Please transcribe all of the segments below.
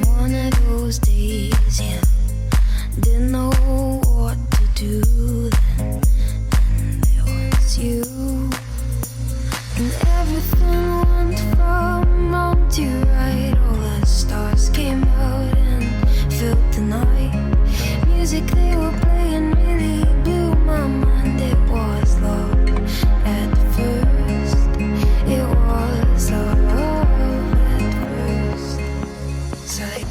one of those days, yeah. Didn't know what to do then, and it was you. And everything went from wrong to right. All the stars came out and filled the night. Music they were playing really blew my mind. It was love at first. It was love at first sight.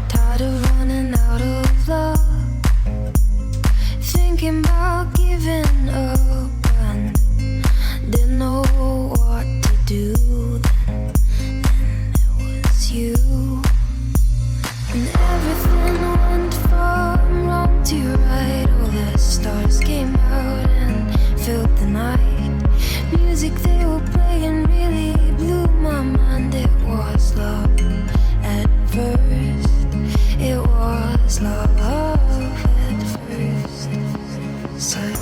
Tired of running out of love, thinking about giving up, and didn't know what to do then, and it was you. And everything went from wrong to right. All the stars came out and filled the night. Music they were playing really blew my mind. It was love at first. It was love at first sight.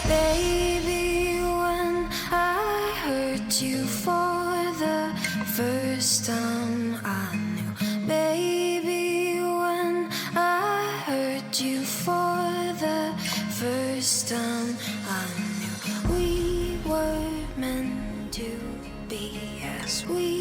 Baby, when I hurt you for the first time, I knew. Baby, when I hurt you for the first time, I knew we were meant to be as we